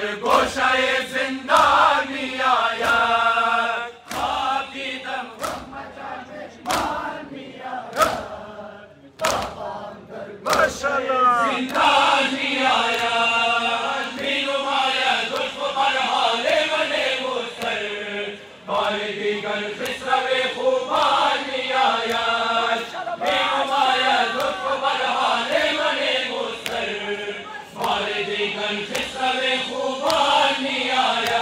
در گوشه زندان می آید خواب دیدم مان می آید بابام در گوشه زندان می آید می نماید لطف و برحال من مستر بار دیگر خسرو خوبان می آید می نماید لطف و برحال من مستر بار دیگر خسرو خوبان می آید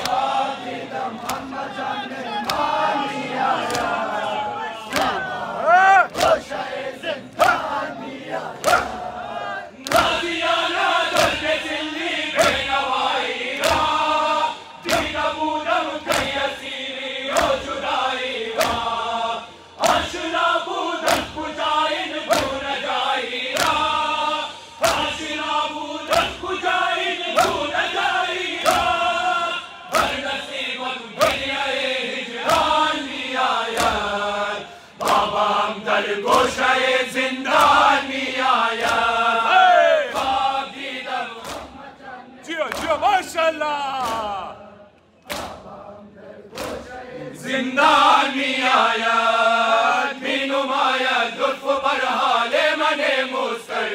خواب دیدم محمد جان مان می آید گوشه زندان می آید نازیانا درد دلی بینوایی را دیده بودم که اسیری و جدایی را آشنا بودم کجای نگون جایی را آشنا بودم کجای نگون جایی را بر نصیبم دنیای هجران می آید بابام در گوشه زندان می آید خواب دیدم جیا ماشاءالله زندان می آید می نماید لطف و برحال من مستر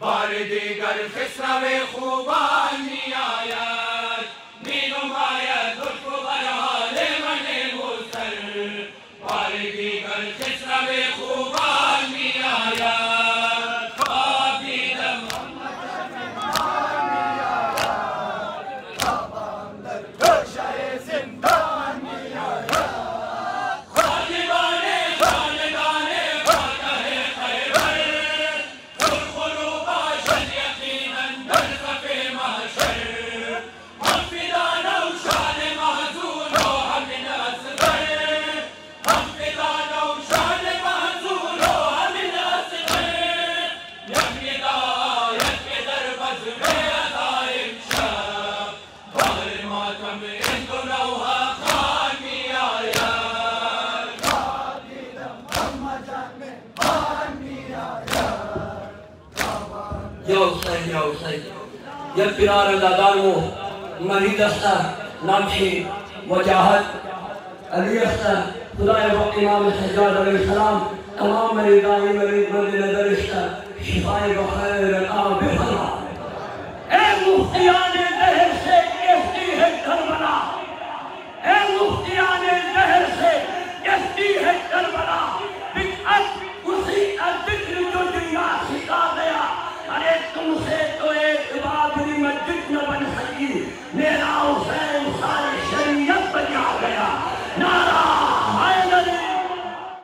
بار دیگر خسرو خوبان می آید می نماید لطف و برحال من مستر بار دیگر خسرو خوبان می آید خواب دیدم زندان می آید خادمان خاندان فاتح خیبر پرخرو باشد یقینا در صف محشر هم فدان و شان محزون و همین اصغر هم فدان و شان محزون و همین اصغر یک ندایت که در بزم عزایم شب بار ماتم این دو نوها خان می آید خواب دیدم محمد جان مان می آید یا حسین یک پیران دادان و مرید است نمحی وجاهت علی است خدای با امام سجاد علیه السلام تمام مریدانی مرید مد نظر است شفای بخیر الآب بفرما ای مفتیان دهر